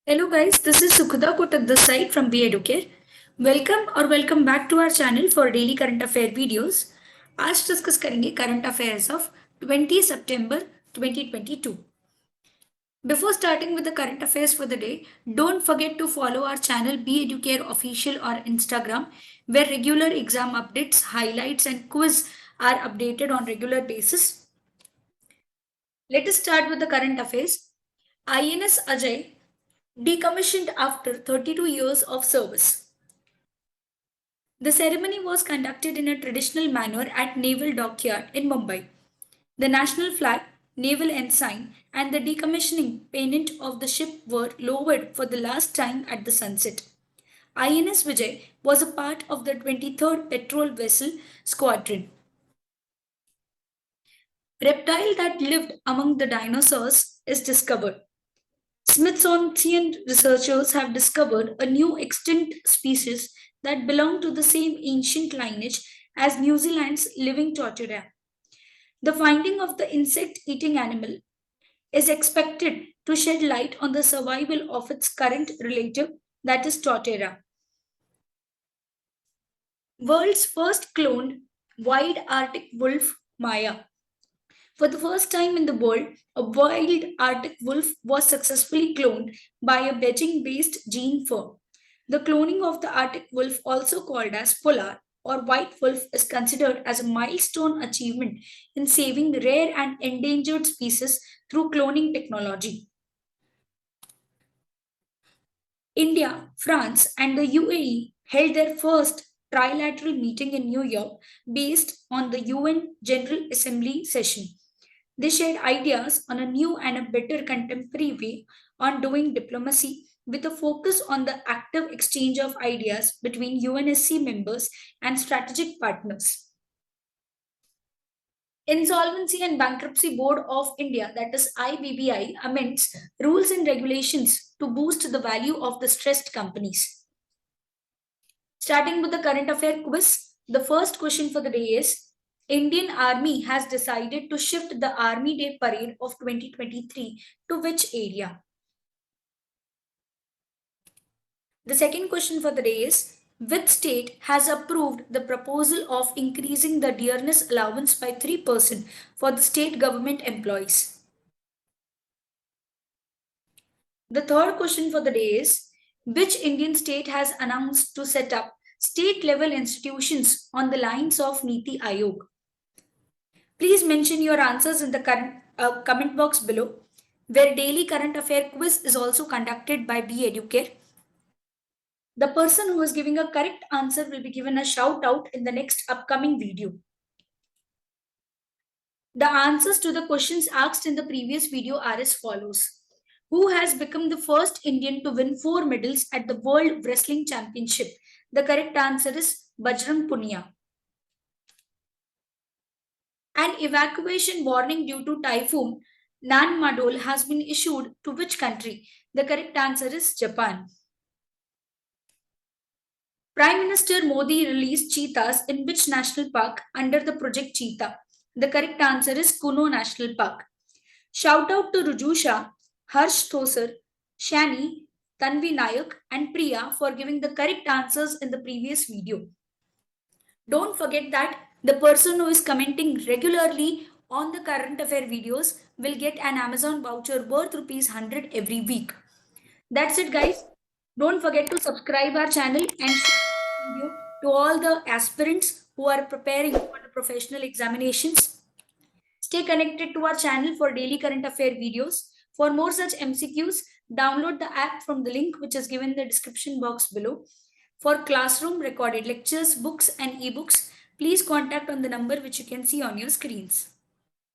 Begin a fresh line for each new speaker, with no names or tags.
Hello guys, this is Sukhada Kotak this side from EduCARE. Welcome back to our channel for daily current affair videos. आज discuss करेंगे current affairs of 20 September 2022. Before starting with the current affairs for the day, don't forget to follow our channel EduCARE official or Instagram where regular exam updates, highlights and quiz are updated on regular basis. Let us start with the current affairs. INS Ajay decommissioned after 32 years of service. The ceremony was conducted in a traditional manner at Naval Dockyard in Mumbai. The national flag, naval ensign, and the decommissioning pennant of the ship were lowered for the last time at the sunset. INS Vijay was a part of the 23rd Patrol Vessel Squadron. Reptile that lived among the dinosaurs is discovered. Smithsonian researchers have discovered a new extinct species that belong to the same ancient lineage as New Zealand's living tortoise. The finding of the insect-eating animal is expected to shed light on the survival of its current relative, that is tortoise. World's first cloned wild Arctic wolf, Maya. For the first time in the world, a wild Arctic wolf was successfully cloned by a Beijing-based gene firm. The cloning of the Arctic wolf, also called as polar or white wolf, is considered as a milestone achievement in saving rare and endangered species through cloning technology. India, France, and the UAE held their first trilateral meeting in New York based on the UN General Assembly session. They shared ideas on a new and a better contemporary way on doing diplomacy with a focus on the active exchange of ideas between UNSC members and strategic partners. Insolvency and Bankruptcy Board of India, that is IBBI, amends rules and regulations to boost the value of the stressed companies. Starting with the current affair quiz, the first question for the day is, Indian Army has decided to shift the Army Day Parade of 2023 to which area? The second question for the day is, which state has approved the proposal of increasing the dearness allowance by 3% for the state government employees? The third question for the day is, which Indian state has announced to set up state-level institutions on the lines of Niti Aayog? Please mention your answers in the comment box below, where daily current affair quiz is also conducted by EduCARE. The person who is giving a correct answer will be given a shout out in the next upcoming video. The answers to the questions asked in the previous video are as follows. Who has become the first Indian to win 4 medals at the World Wrestling Championship? The correct answer is Bajrang Punia. An evacuation warning due to typhoon Nanmadol has been issued to which country? The correct answer is Japan. Prime Minister Modi released cheetahs in which national park under the Project Cheetah? The correct answer is Kuno National Park. Shout out to Rujusha, Harsh Thosar, Shani, Tanvi Nayak and Priya for giving the correct answers in the previous video. Don't forget that the person who is commenting regularly on the current affair videos will get an Amazon voucher worth ₹100 every week. That's it guys. Don't forget to subscribe our channel and share this video to all the aspirants who are preparing for the professional examinations. Stay connected to our channel for daily current affair videos. For more such MCQs, download the app from the link which is given in the description box below. For classroom recorded lectures, books and ebooks, please contact on the number which you can see on your screens.